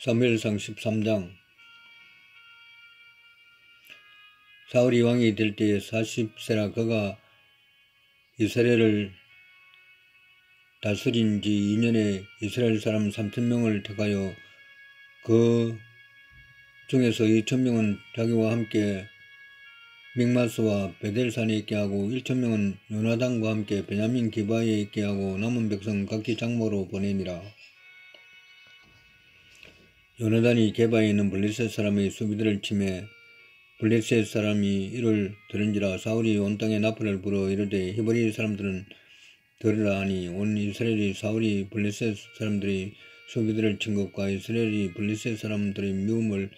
사무엘상 13장. 사울이 왕이 될 때에 40세라 그가 이스라엘을 다스린 지 2년에 이스라엘 사람 3,000명을 택하여 그 중에서 2,000명은 자기와 함께 믹마스와 베델산에 있게 하고 1,000명은 요나단과 함께 베냐민 기바에 있게 하고 남은 백성 각기 장모로 보내니라. 요나단이 게바에 있는 블레셋 사람의 수비들을 치매 블레셋 사람이 이를 들은지라. 사울이 온 땅에 나팔을 불어 이르되 히브리 사람들은 들으라 하니 온 이스라엘이 사울이 블레셋 사람들이 수비들을 친 것과 이스라엘이 블레셋 사람들의 미움을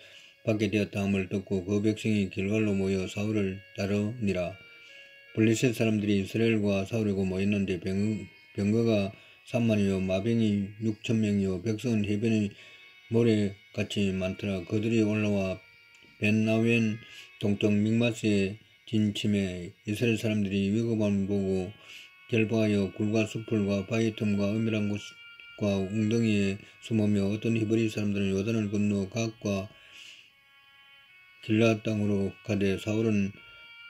받게 되었다 함을 듣고 그 백성이 길갈로 모여 사울을 따르니라. 블레셋 사람들이 이스라엘과 사울에게 모였는데 병거가 30,000이요 마병이 6,000명이요 백성은 해변의 모래같이 많더라. 그들이 올라와 벤아웬 동쪽 믹마스에 진침해 이스라엘 사람들이 위급함을 보고 결박하여 굴과 숲풀과 바위 틈과 은밀한 곳과 웅덩이에 숨으며 어떤 히브리 사람들은 요단을 건너 갓과 길라 땅으로 가되 사울은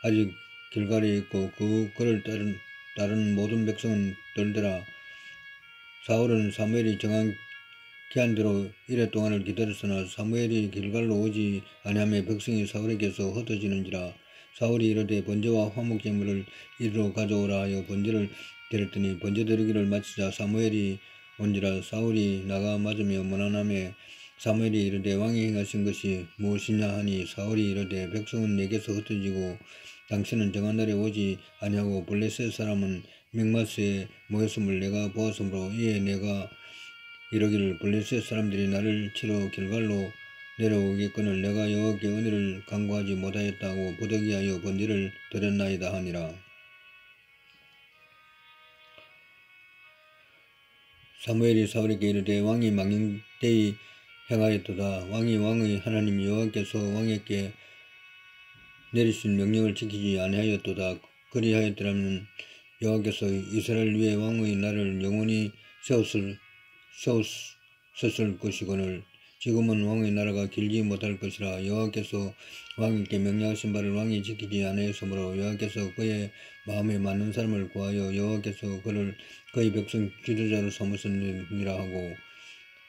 아직 길갈에 있고 그를 따른 모든 백성은 떨더라. 사울은 사무엘이 정한 기한대로 이래 동안을 기다렸으나 사무엘이 길갈로 오지 아니하며 백성이 사울에게서 흩어지는지라. 사울이 이르되 번제와 화목제물을 이리로 가져오라 하여 번제를 드렸더니 번제 드리기를 마치자 사무엘이 온지라. 사울이 나가 맞으며 문안하며 사무엘이 이르되 왕이 행하신 것이 무엇이냐 하니 사울이 이르되 백성은 내게서 흩어지고 당신은 정한 날에 오지 아니하고 블레셋 사람은 믹마스에 모였음을 내가 보았으므로 이에 내가 이러기를 블레셋 사람들이 나를 치러 길갈로 내려오겠거늘 내가 여호와께 은혜를 간구하지 못하였다고 부득이하여 번제를 드렸나이다 하니라. 사무엘이 사울에게 이르되 왕이 망령되이 행하였도다. 왕의 하나님 여호와께서 왕에게 내리신 명령을 지키지 아니하였도다. 그리하였더라면 여호와께서 이스라엘 위에 왕의 날을 영원히 세웠을 것이거늘 지금은 왕의 나라가 길지 못할 것이라. 여호와께서 왕에게 명령하신 바를 왕이 지키지 아니하였으므로 여호와께서 그의 마음에 맞는 사람을 구하여 여호와께서 그를 그의 백성 지도자로 삼으셨느니라 하고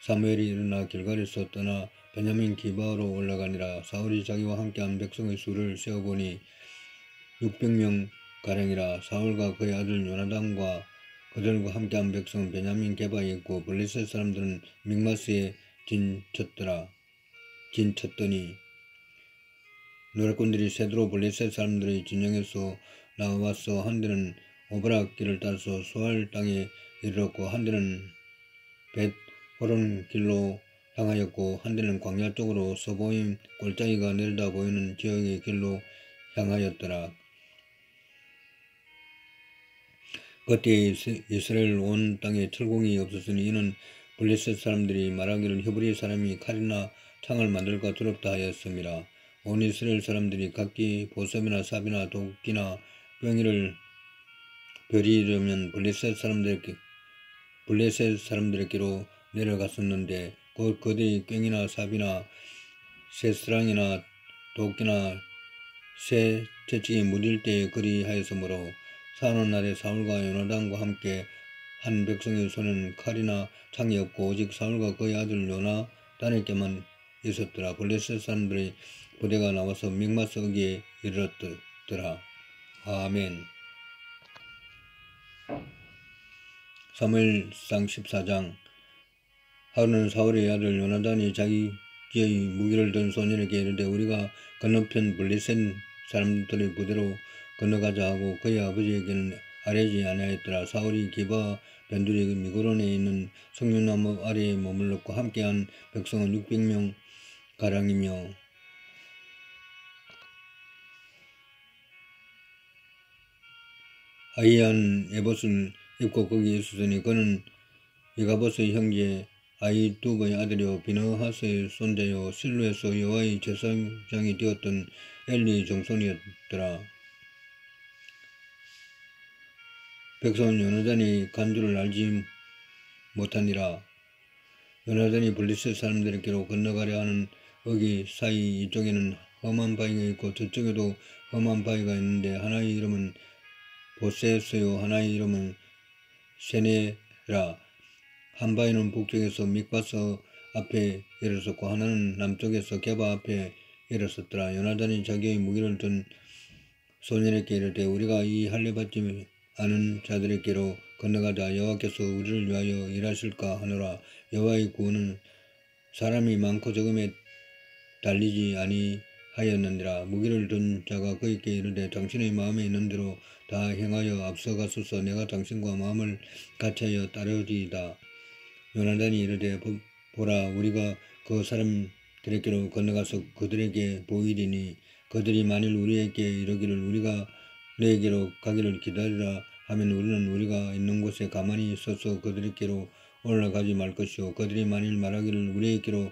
사무엘이 일어나 길갈에서 떠나 베냐민 기바로 올라가니라. 사울이 자기와 함께한 백성의 수를 세어보니 600명 가량이라. 사울과 그의 아들 요나단과 그들과 함께한 백성은 베냐민 게바에 있고 블레셋 사람들은 믹마스에 진쳤더니 노략군들이 새도로 블레셋 사람들의 진영에서 나와서 한 대는 오브락 길을 따라서 수알 땅에 이르렀고 한 대는 벳 호론 길로 향하였고 한 대는 광야 쪽으로 서보임 골짜기가 내려다 보이는 지역의 길로 향하였더라. 그때 이스라엘 온 땅에 철공이 없었으니 이는 블레셋 사람들이 말하기를 히브리 사람이 칼이나 창을 만들까 두렵다 하였음이라. 온 이스라엘 사람들이 각기 보섭이나 삽이나 도끼나 꽹이를 버리려면 블레셋 사람들에게로 내려갔었는데 곧 그들이 꽹이나 삽이나 쇠스랑이나 도끼나 쇠 채찍이 무딜 때에 그리하였으므로 사는 날에 사울과 요나단과 함께 한 백성의 손에는 칼이나 창이 없고 오직 사울과 그의 아들 요나단에게만 있었더라. 블레셋 사람들의 부대가 나와서 믹마스 어기에 이르렀더라. 아멘. 사무엘상 14장. 하루는 사울의 아들 요나단이 자기의 무기를 든 소년에게 이르되 우리가 건너편 블레셋 사람들의 부대로 건너가자 하고 그의 아버지에게는 아뢰지 아니하였더라. 사울이 기바 변두리 미그론에 있는 석류나무 아래에 머물렀고 함께한 백성은 600명 가량이며 아이한 에봇을 입고 거기 있었으니 그는 이가봇의 형제 아이두의 아들이요 비느하스의 손자요 실로에서 여호와의 제사장이 되었던 엘리의 정손이었더라. 백성은 요나단이 간 줄을 알지 못하니라. 요나단이 블레셋 사람들에게로 건너가려 하는 거기 사이 이쪽에는 험한 바위가 있고 저쪽에도 험한 바위가 있는데 하나의 이름은 보셋이요 하나의 이름은 세네라. 한 바위는 북쪽에서 mik바스 앞에 일어섰고 하나는 남쪽에서 게바 앞에 일어섰더라. 요나단이 자기의 무기를 든 소년에게 이르되 우리가 이 할례받지 않은 자들에게로 건너가자. 여호와께서 우리를 위하여 일하실까 하노라. 여호와의 구원은 사람이 많고 적음에 달리지 아니하였느니라. 무기를 든 자가 그에게 이르되 당신의 마음에 있는 대로 다 행하여 앞서가소서. 내가 당신과 마음을 같이하여 따르리이다. 요나단이 이르되 보라 우리가 그 사람들에게로 건너가서 그들에게 보이리니 그들이 만일 우리에게 이르기를 우리가 너에게로 가기를 기다리라 하면 우리는 우리가 있는 곳에 가만히 서서 그들에게로 올라가지 말 것이요 그들이 만일 말하기를 우리에게로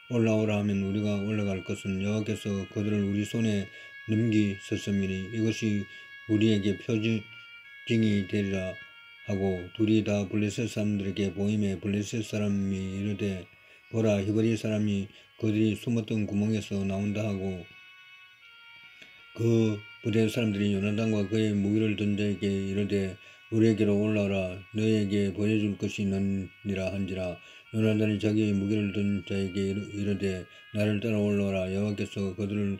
올라오라 하면 우리가 올라갈 것은 여호와께서 그들을 우리 손에 넘기셨음이니 이것이 우리에게 표징이 되리라 하고 둘이 다 블레셋 사람들에게 보임에 블레셋 사람이 이르되 보라 히브리 사람이 그들이 숨었던 구멍에서 나온다 하고 그 부대 사람들이 요나단과 그의 무기를 든 자에게 이르되 우리에게로 올라오라 너희에게 보여줄 것이 있느니라 한지라. 요나단이 자기의 무기를 든 자에게 이르되 나를 따라 올라오라 여호와께서 그들을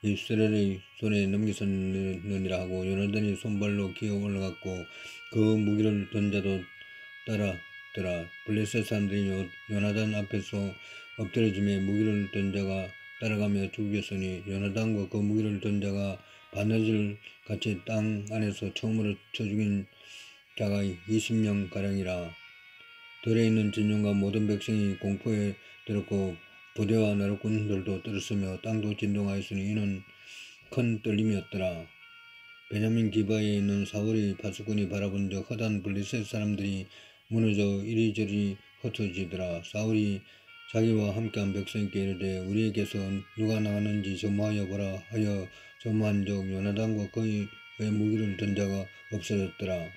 이스라엘의 손에 넘기셨느니라 하고 요나단이 손발로 기어 올라갔고 그 무기를 든 자도 따랐더라. 블레셋 사람들이 요나단 앞에서 엎드려짐에 무기를 든 자가 따라가며 죽였으니 요나단과 그 무기를 든 자가 바느질 같이 땅 안에서 처음으로 쳐 죽인 자가 20명가량이라. 들에 있는 진영과 모든 백성이 공포에 들었고 부대와 나루꾼들도 떨었으며 땅도 진동하였으니 이는 큰 떨림이었더라. 베냐민 기바에 있는 사울의 파수꾼이 바라본 적 허다한 블레셋 사람들이 무너져 이리저리 흩어지더라. 사울이 자기와 함께한 백성에게 이르되 우리에게서 누가 나갔는지 점호하여 보라 하여 점호한 적 요나단과 그의 무기를 든 자가 없어졌더라.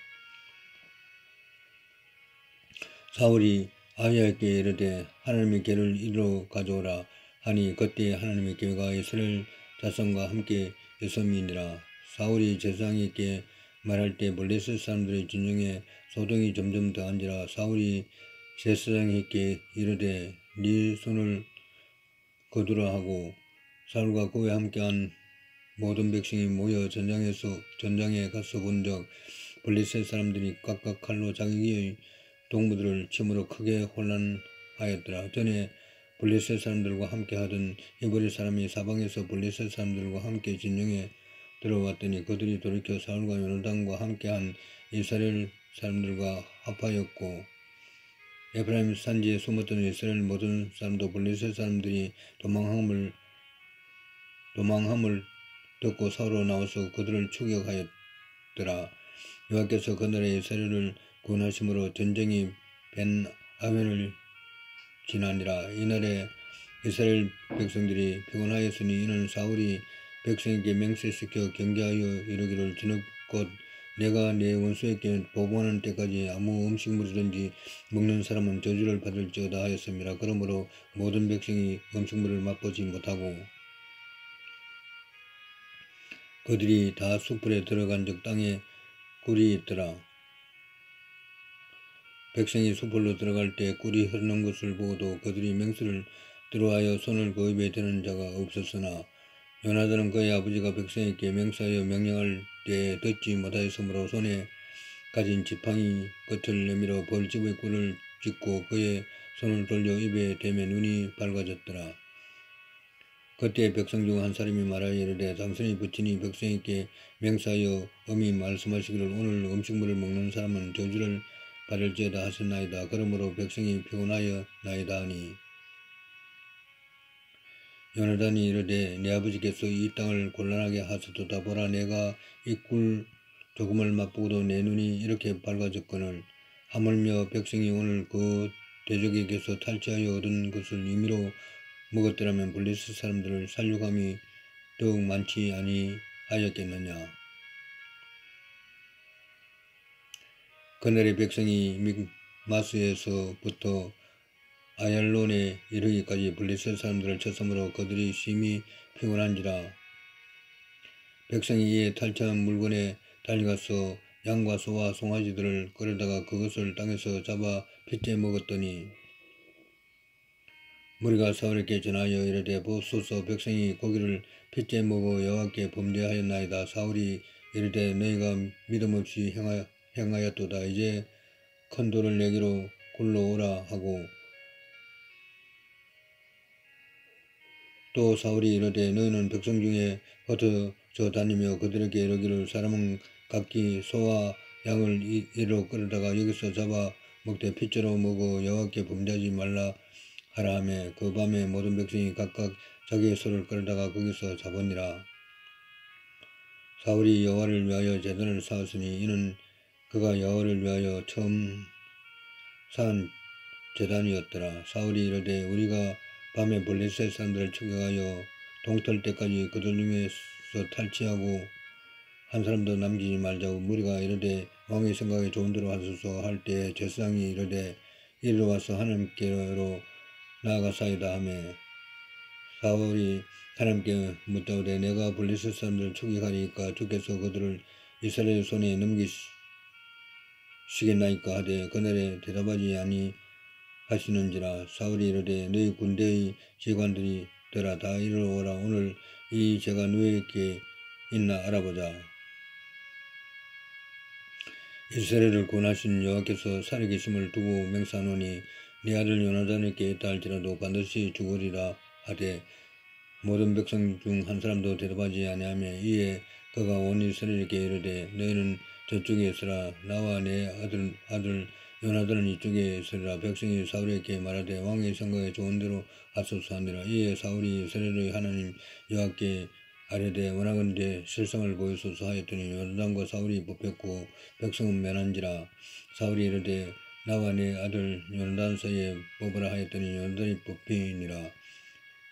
사울이 아히야에게 이르되 하나님의 궤를 이리로 가져오라 하니 그때 하나님의 궤가 이스라엘 자손과 함께 있음이니라. 사울이 제사장에게 말할 때 블레셋 사람들의 진영에 소동이 점점 더한지라. 사울이 제사장에게 이르되 네 손을 거두라 하고 사울과 그와 함께한 모든 백성이 모여 전장에 가서 본적 블레셋 사람들이 각각 칼로 자기의 동무들을 침으로 크게 혼란하였더라. 전에 블레셋 사람들과 함께 하던 히브리 사람이 사방에서 블레셋 사람들과 함께 진영에 들어왔더니 그들이 돌이켜 사울과 요나단과 함께한 이스라엘 사람들과 합하였고 에프라임 산지에 숨었던 이스라엘 모든 사람도 블레셋 사람들이 도망함을 듣고 사울로 나와서 그들을 추격하였더라. 여호와께서 그날에 이스라엘을 구원하심으로 전쟁이 벤 아벤을 지나니라. 이날에 이스라엘 백성들이 피곤하였으니 이는 사울이 백성에게 맹세시켜 경계하여 이르기를 저녁곧 내가 내 원수에게 보복하는 때까지 아무 음식물이든지 먹는 사람은 저주를 받을지어다 하였습니다. 그러므로 모든 백성이 음식물을 맛보지 못하고 그들이 다 숯불에 들어간 적 땅에 꿀이 있더라. 백성이 숯불로 들어갈 때 꿀이 흐르는 것을 보고도 그들이 맹수를 들어하여 손을 그 입에 대는 자가 없었으나 요나단은 그의 아버지가 백성에게 맹세하여 명령할 때에 듣지 못하였으므로 손에 가진 지팡이 끝을 내밀어 벌집의 꿀을 찢고 그의 손을 돌려 입에 대며 눈이 밝아졌더라. 그때 백성 중 한 사람이 말하여 이르되 당신의 부친이 백성에게 맹세하여 엄히 말씀하시기를 오늘 음식물을 먹는 사람은 저주를 받을지어다 하셨나이다. 그러므로 백성이 피곤하여 나이다 하니 요나단이 이르되 내 아버지께서 이 땅을 곤란하게 하셨도다. 보라 내가 이 꿀 조금을 맛보고도 내 눈이 이렇게 밝아졌거늘 하물며 백성이 오늘 그 대적에게서 탈취하여 얻은 것을 임의로 먹었더라면 블레셋 사람들을 살육함이 더욱 많지 아니하였겠느냐. 그날의 백성이 믹마스에서부터 아얄론에 이르기까지 블레셋 사람들을 쳤으므로 그들이 심히 피곤한지라. 백성이 이에 탈취한 물건에 달려가서 양과 소와 송아지들을 끌어다가 그것을 땅에서 잡아 핏째 먹었더니 무리가 사울에게 전하여 이르되 보소서 백성이 고기를 핏째 먹어 여호와께 범죄하였나이다. 사울이 이르되 너희가 믿음 없이 행하였도다. 이제 큰 돌을 내기로 굴러오라 하고 또 사울이 이르되 너희는 백성 중에 흩어져 다니며 그들에게 이르기를 사람은 각기 소와 양을 이리로 끌어다가 여기서 잡아 먹되 핏째로 먹어 여호와께 범죄하지 말라 하라 하며 그 밤에 모든 백성이 각각 자기의 소를 끌어다가 거기서 잡으니라. 사울이 여호와를 위하여 제단을 쌓았으니 이는 그가 여호와를 위하여 처음 쌓은 제단이었더라. 사울이 이르되 우리가 밤에 블레셋 사람들을 추격하여 동틀 때까지 그들 중에서 탈취하고 한 사람도 남기지 말자고 무리가 이르되 왕의 생각에 좋은 대로 하소서 할 때에 제사장이 이르되 이리로 와서 하나님께로 나아가사이다 하며 사울이 하나님께 묻자오되 내가 블레셋 사람들을 추격하리이까 주께서 그들을 이스라엘 손에 넘기시겠나이까 하되 그날에 대답하지 아니하시는지라. 사울이 이르되 너희 군대의 지휘관들이더라 다 이리로 오라. 오늘 이 죄가 누구에게 있나 알아보자. 이스라엘을 구원하신 여호와께서 살아계심을 두고 맹세하노니 네 아들 요나단에게 있다 할지라도 반드시 죽으리라 하되 모든 백성 중 한 사람도 대답하지 아니하며 이에 그가 온 이스라엘에게 이르되 너희는 저쪽에 있으라 나와 내 아들 요나단은 이쪽에 있으리라. 백성이 사울에게 말하되 왕의 생각에 좋은 대로 하소서 하니라. 이에 사울이 이스라엘의 하나님 여호와께 아뢰되 원하건대 실상을 보이소서 하였더니 요나단과 사울이 뽑혔고 백성은 면한지라. 사울이 이르되 나와 내 아들 요나단 사이에 뽑으라 하였더니 요나단이 뽑히니라.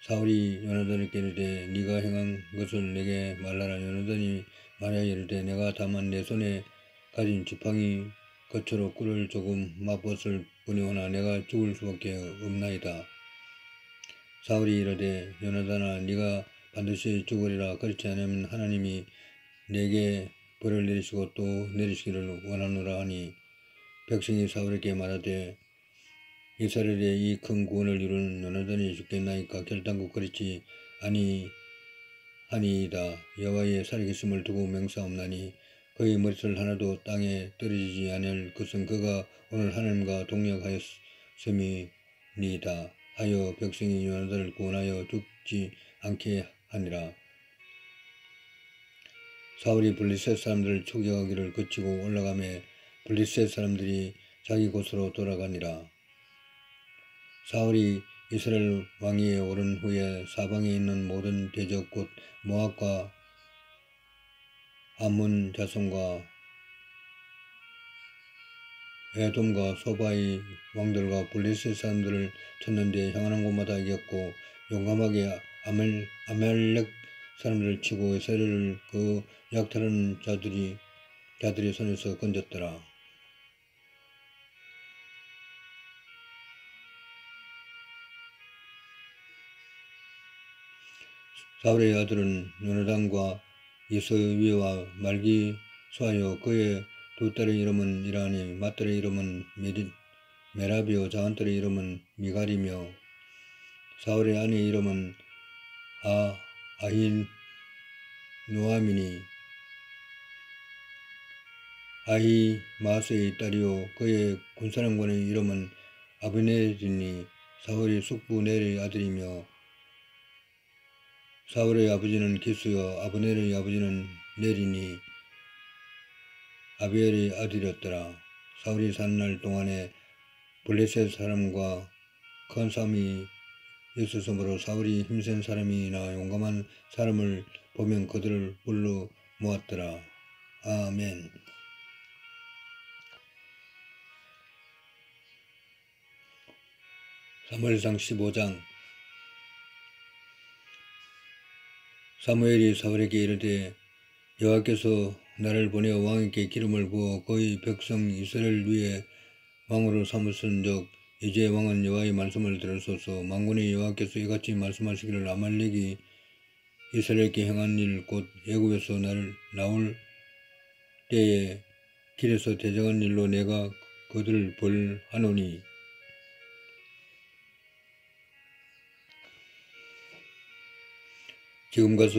사울이 요나단에게 이르되 네가 행한 것을 내게 말하라. 요나단이 말하여 이르되 내가 다만 내 손에 가진 지팡이 거처로 꿀을 조금 맛보았을 뿐이오나 내가 죽을 수밖에 없나이다. 사울이 이르되 요나단아 네가 반드시 죽으리라. 그렇지 않으면 하나님이 내게 벌을 내리시고 또 내리시기를 원하노라 하니 백성이 사울에게 말하되 이스라엘의 이 큰 구원을 이루는 요나단이 죽겠나이까. 결단코 그렇지 아니하니이다. 여호와의 살아계심을 두고 맹세하옵나니 그의 머리털 하나도 땅에 떨어지지 아니할 것은 그가 오늘 하나님과 동력하였음이니이다 하여 백성이 요나단을 구원하여 죽지 않게 하니라. 사울이 블레셋 사람들을 추격하기를 거치고 올라가매 블레셋 사람들이 자기 곳으로 돌아가니라. 사울이 이스라엘 왕위에 오른 후에 사방에 있는 모든 대적 곧 모압과 암몬 자손과 에돔과 소바의 왕들과 블레셋 사람들을 쳤는데 향하는 곳마다 이겼고 용감하게 아말렉 사람들을 치고 이스라엘을 그 약탈하는 자들이 손에서 건졌더라. 사울의 아들은 요나단과 이스위와 말기수하여 그의 두 딸의 이름은 이라니 맏딸의 이름은 메라비요 장안딸의 이름은 미갈이며 사울의 아내의 이름은 아히노아미니 아히마스의 딸이요 그의 군사령관의 이름은 아브넬이니 사울이 숙부 넬의 아들이며 사울의 아버지는 기스요 아브넬의 아버지는 넬이니 아비엘의 아들이었더라. 사울이 사는 날 동안에 블레셋 사람과 큰 싸움이 있었으므로 사울이 힘센 사람이나 용감한 사람을 보면 그들을 불러 모았더라. 아멘. 사무엘상 15장. 사무엘이 사울에게 이르되 여호와께서 나를 보내어 왕에게 기름을 부어 그의 백성 이스라엘 위에 왕으로 삼으신즉 이제 왕은 여호와의 말씀을 들으소서. 만군의 여호와께서 이같이 말씀하시기를 아말렉이 이스라엘께 행한 일 곧 애굽에서 나올 때에 길에서 대적한 일로 내가 그들을 벌하노니 지금 가서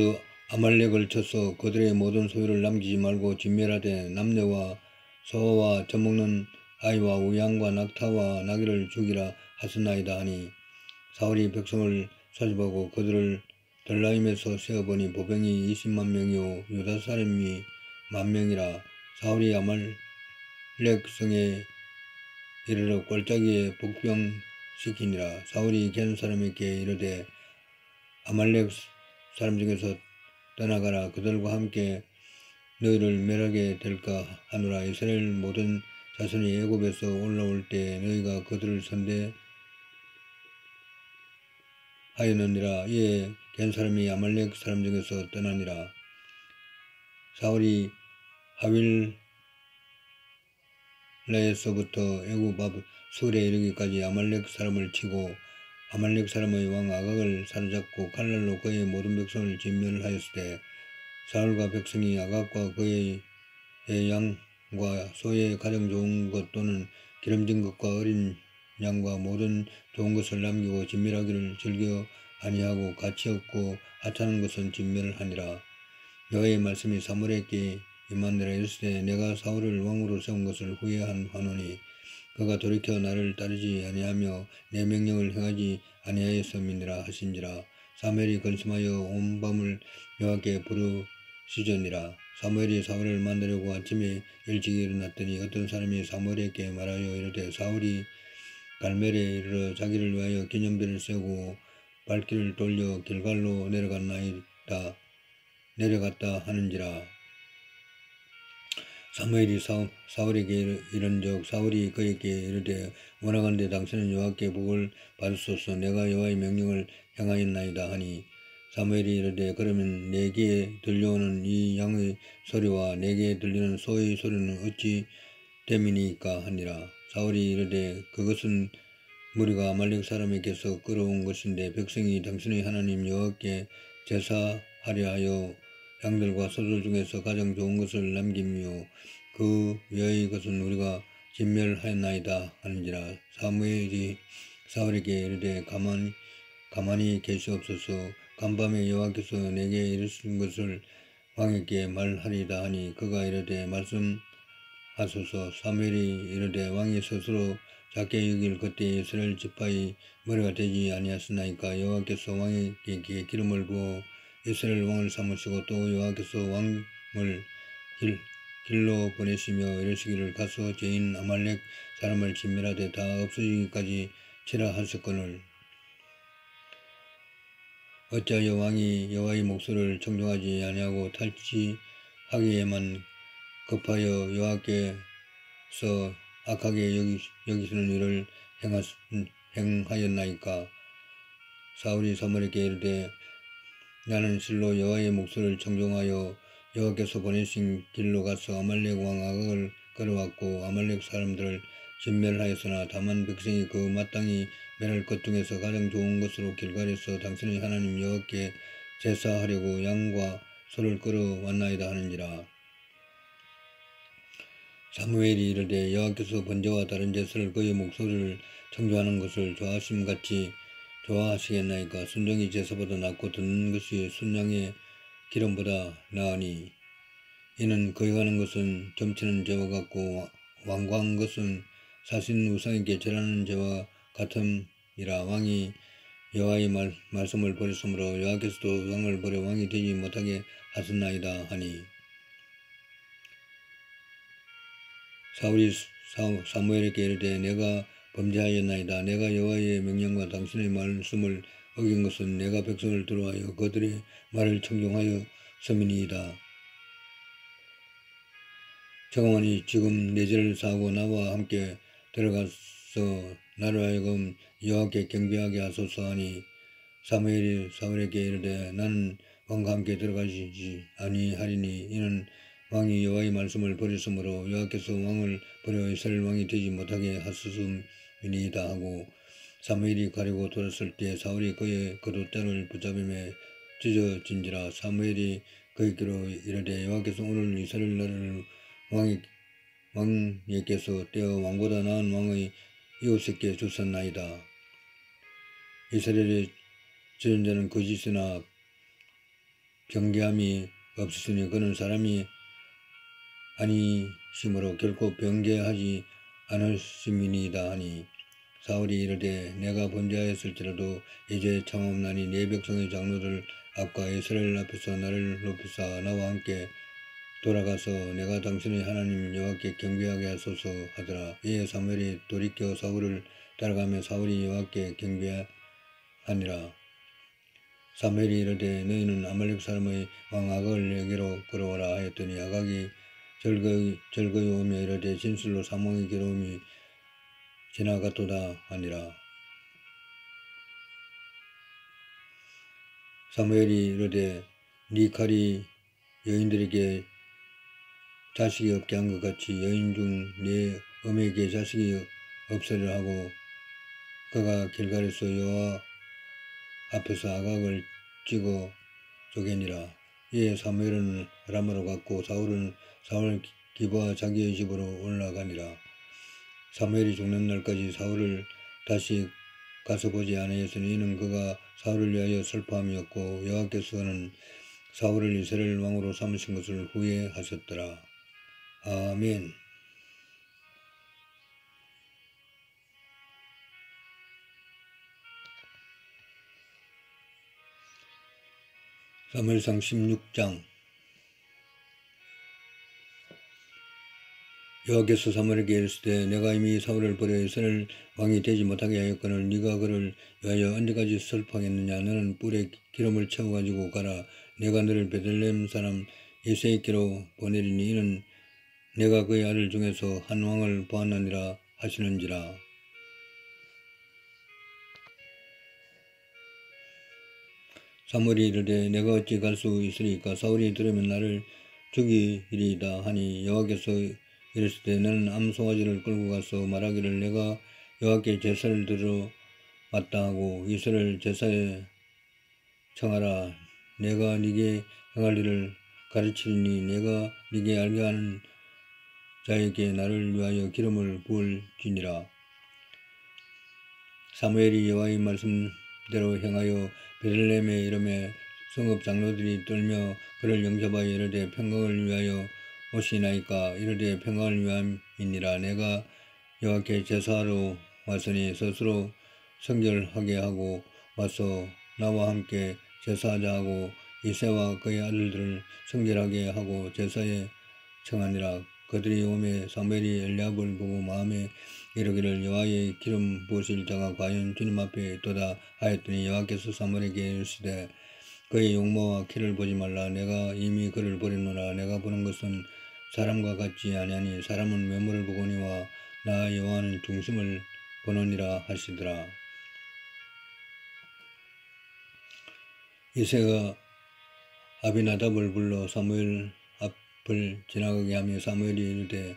아말렉을 쳐서 그들의 모든 소유를 남기지 말고 진멸하되 남녀와 소와 젖먹는 아이와 우양과 낙타와 나귀를 죽이라 하셨나이다 하니 사울이 백성을 소집하고 그들을 들라임에서 세어보니 보병이 20만 명이요 유다 사람이 10,000명이라. 사울이 아말렉 성에 이르러 골짜기에 복병시키니라. 사울이 겐 사람에게 이르되 아말렉 사람 중에서 떠나가라. 그들과 함께 너희를 멸하게 될까 하노라. 이스라엘 모든 자손이 애굽에서 올라올 때 너희가 그들을 선대하였느니라. 이에 겐 사람이 아말렉 사람 중에서 떠나니라. 사울이 하윌라에서부터 애굽 앞 술에 이르기까지 아말렉 사람을 치고 아말렉 사람의 왕 아각을 사로잡고 칼날로 그의 모든 백성을 진멸하였을 때 사울과 백성이 아각과 그의 양과 소의 가장 좋은 것 또는 기름진 것과 어린 양과 모든 좋은 것을 남기고 진멸하기를 즐겨 아니하고 가치 없고 하찮은 것은 진멸하니라. 여호와의 말씀이 사무엘에게 임하니라. 이르시되 내가 사울을 왕으로 세운 것을 후회하노니 그가 돌이켜 나를 따르지 아니하며 내 명령을 행하지 아니하였음이니라 하신지라. 사무엘이 근심하여 온 밤을 여호와께 부르시더니라. 사무엘이 사울을 만나려고 아침에 일찍 일어났더니 어떤 사람이 사무엘에게 말하여 이르되 사울이 갈멜에 이르러 자기를 위하여 기념비를 세우고 발길을 돌려 길갈로 내려갔다 하는지라. 사무엘이 사울에게 이른즉 사울이 그에게 이르되 원하건대 당신은 여호와께 복을 받으소서. 내가 여호와의 명령을 행하였나이다 하니 사무엘이 이르되 그러면 내게 들려오는 이 양의 소리와 내게 들리는 소의 소리는 어찌 됨이니까 하니라. 사울이 이르되 그것은 무리가 아말렉 사람에게서 끌어온 것인데 백성이 당신의 하나님 여호와께 제사하려 하여 양들과 소들 중에서 가장 좋은 것을 남기며 그 외의 것은 우리가 진멸하였나이다 하는지라. 사무엘이 사울에게 이르되 가만히 계시옵소서. 간밤에 여호와께서 내게 이르신 것을 왕에게 말하리이다 하니 그가 이르되 말씀하소서. 사무엘이 이르되 왕이 스스로 작게 여길 그때 이스라엘 지파의 머리가 되지 아니하였나이까. 여호와께서 왕에게 기름을 부어 이스라엘 왕을 삼으시고 또 여호와께서 왕을 길로 보내시며 이르시기를 가서 죄인 아말렉 사람을 진멸하되 다 없어지기까지 치라 하셨거늘 어찌하여 왕이 여호와의 목소리를 청종하지 아니하고 탈취하기에만 급하여 여호와께서 악하게 여기시는 일을 행하였나이까. 사울이 사무엘에게 이르되 나는 실로 여호와의 목소리를 청종하여 여호와께서 보내신 길로 가서 아말렉 왕 아각을 끌어왔고 아말렉 사람들을 진멸하였으나 다만 백성이 그 마땅히 멸할 것 중에서 가장 좋은 것으로 길갈에서 당신의 하나님 여호와께 제사하려고 양과 소를 끌어왔나이다 하는지라. 사무엘이 이르되 여호와께서 번제와 다른 제사를 그의 목소리를 청종하는 것을 좋아하심같이 좋아하시겠나이까. 순종이 제사보다 낫고 듣는 것이 순양의 기름보다 나으니 이는 거역하는 것은 점치는 죄와 같고 완고한 것은 사신 우상에게 절하는 죄와 같음이라. 왕이 여호와의 말씀을 버렸으므로 여호와께서도 왕을 버려 왕이 되지 못하게 하셨나이다 하니 사울이 사무엘에게 이르되 내가 범죄하였나이다. 내가 여호와의 명령과 당신의 말씀을 어긴 것은 내가 백성을 들어하여 그들의 말을 청종하였음이니이다. 청하오니 지금 내 죄를 사하고 나와 함께 들어가서 나를 하여금 여호와께 경배하게 하소서 하니 사무엘이 사울에게 이르되 나는 왕과 함께 들어가시지 아니하리니 이는 왕이 여호와의 말씀을 버렸으므로 여호와께서 왕을 버려 이스라엘 왕이 되지 못하게 하셨음이니이다 것임이니이다 하고 사무엘이 가리고 돌았을 때 사울이 그의 겉옷자를 붙잡음에 찢어진지라. 사무엘이 그에게로 이르되 여호와께서 오늘 이스라엘 나라를 왕에게서 떼어 왕보다 나은 왕의 이웃에게 주셨나이다. 이스라엘의 지존자는 거짓이나 변개함이 없으시니 그는 사람이 아니심으로 결코 변개하지 않으심이니이다 하니 사울이 이르되 내가 범죄하였을지라도 이제 참옵나니 네 백성의 장로들 앞과 이스라엘 앞에서 나를 높이사 나와 함께 돌아가서 내가 당신의 하나님 여호와께 경배하게 하소서 하더라. 이에 사무엘이 돌이켜 사울을 따라가며 사울이 여호와께 경배하니라. 사무엘이 이르되 너희는 아말렉 사람의 왕 아각을 내게로 끌어오라 하였더니 아각이 절거이 오며 이르되 진실로 사망의 괴로움이 지나갔도다 하니라. 사무엘이 이르되 네 칼이 여인들에게 자식이 없게 한 것 같이 여인 중 네 어미에게 자식이 없으려 하고 그가 길갈에서 여호와 앞에서 아각을 찍어 쪼개니라. 이에 사무엘은 라마로 갔고 사울은 사울 기브와 자기의 집으로 올라가니라. 사무엘이 죽는 날까지 사울을 다시 가서 보지 아니하였으니 이는 그가 사울을 위하여 슬퍼함이었고 여호와께서는 사울을 이스라엘 왕으로 삼으신 것을 후회하셨더라. 아멘. 사무엘상 16장. 여호와께서 사무엘에게 이르시되 내가 이미 사울을 버려 이스라엘 왕이 되지 못하게 하였거늘 네가 그를 위하여 언제까지 슬퍼하겠느냐. 너는 뿔에 기름을 채워가지고 가라. 내가 너를 베들레헴 사람 이새에게로 보내리니 이는 내가 그의 아들 중에서 한 왕을 보았느니라 하시는지라. 사무엘이 이르되 내가 어찌 갈 수 있으리까. 사울이 들으면 나를 죽이리이다 하니 여호와께서 이르시되 너는 암송아지를 끌고 가서 말하기를 내가 여호와께 제사를 드려 왔다 하고 이스라엘 제사에 청하라. 내가 네게 행할 일을 가르치리니 내가 네게 알게 하는 자에게 나를 위하여 기름을 부을지니라. 사무엘이 여호와의 말씀대로 행하여 베들레헴에 이르매 성읍 장로들이 떨며 그를 영접하여 이르되 평강을 위하여 오시나이까. 이르되 평강을 위함이니라. 내가 여호와께 제사하러 왔으니 스스로 성결하게 하고 와서 나와 함께 제사하자 하고 이새와 그의 아들들을 성결하게 하고 제사에 청하니라. 그들이 오매 사무엘이 엘리압을 보고 마음에 이르기를 여호와의 기름 부으실 자가 과연 주님 앞에 있도다 하였더니 여호와께서 사무엘에게 이르시되 그의 용모와 키를 보지 말라. 내가 이미 그를 버렸노라. 내가 보는 것은 사람과 같지 아니하니 사람은 외모를 보거니와 나 여호와는 중심을 보노니라 하시더라. 이새가 아비나답을 불러 사무엘 앞을 지나가게 하며 사무엘이 이르되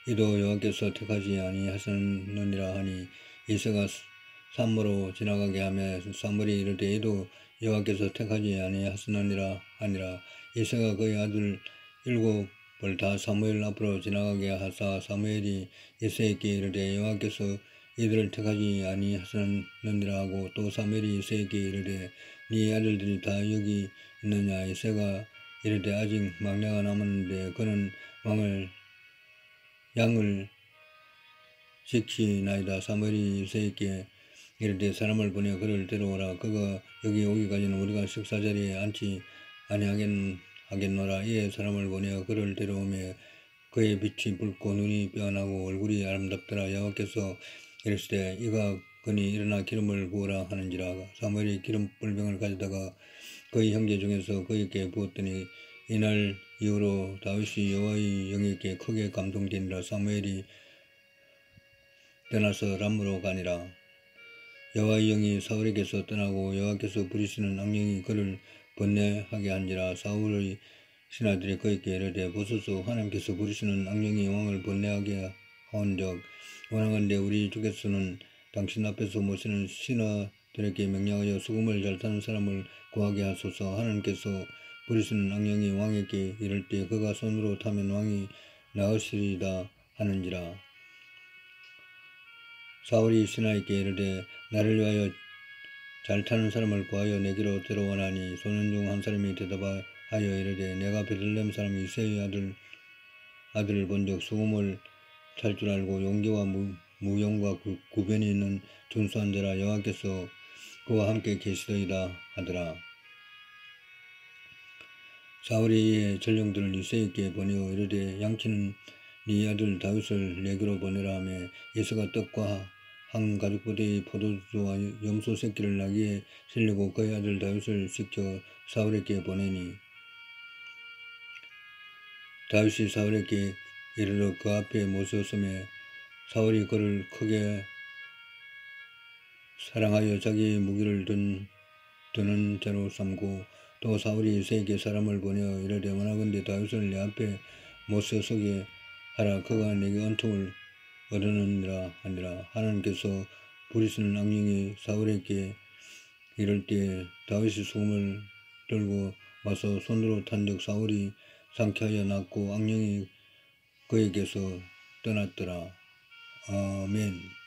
이도 여호와께서 택하지 아니하셨느니라 하니 이새가 산모로 지나가게 하며 사무엘이 이르되 이도 여호와께서 택하지 아니하셨느니라 하니라. 이새가 그의 아들 7을 다 사무엘 앞으로 지나가게 하사 사무엘이 이새에게 이르되 여호와께서 이들을 택하지 아니하셨느니라 하고 또 사무엘이 이새에게 이르되 네 아들들이 다 여기 있느냐. 이새가 이르되 아직 막내가 남았는데 그는 양을 지키나이다. 사무엘이 이새에게 이르되 사람을 보내 그를 데려오라. 그가 여기 오기까지는 우리가 식사자리에 앉지 아니하겠노라. 이에 사람을 보내어 그를 데려오며 그의 빛이 붉고 눈이 빼어나고 얼굴이 아름답더라. 여호와께서 이르시되 이가 그니 일어나 기름을 부으라 하는지라. 사무엘이 기름 뿔병을 가져다가 그의 형제 중에서 그에게 부었더니 이날 이후로 다윗이 여호와의 영에게 크게 감동되니라. 사무엘이 떠나서 람으로 가니라. 여호와의 영이 사울에게서 떠나고 여호와께서 부리시는 악령이 그를 번뇌하게 한지라. 사울의 신하들이 그에게 이르되 보소서 하나님께서 부리시는 악령이 왕을 번뇌하게 하온즉 원하건대 우리 주께서는 당신 앞에서 모시는 신하들에게 명령하여 수금을 잘 타는 사람을 구하게 하소서. 하나님께서 부리시는 악령이 왕에게 이를 때 그가 손으로 타면 왕이 나으시리다 하는지라. 사울이 신하에게 이르되 나를 위하여 잘 타는 사람을 구하여 내게로 데려오나니 소년 중 한 사람이 대답하여 이르되 내가 베들레헴 사람 이새의 아들을 본즉 수금을 탈 줄 알고 용기와 무용과 구변이 있는 준수한 자라. 여호와께서 그와 함께 계시더이다 하더라. 사울이 이에 전령들을 이새에게 보내어 이르되 양치는 네 아들 다윗을 내게로 보내라 하며 이새가 떡과 한 가죽부대의 포도주와 염소 새끼를 나귀에 실리고 그의 아들 다윗을 시켜 사울에게 보내니 다윗이 사울에게 이르러 그 앞에 모세었으며 사울이 그를 크게 사랑하여 자기의 무기를 드는 자로 삼고 또 사울이 이새에게 사람을 보내어 이르되 원하건대 다윗을 내 앞에 모세서게 하라. 그가 내게 은총을 얻으느니라 하니라. 하나님께서 부리시는 악령이 사울에게 이를 때 다윗이 수금을 들고 와서 손으로 탄즉 사울이 상쾌하여 낫고 악령이 그에게서 떠났더라. 아멘.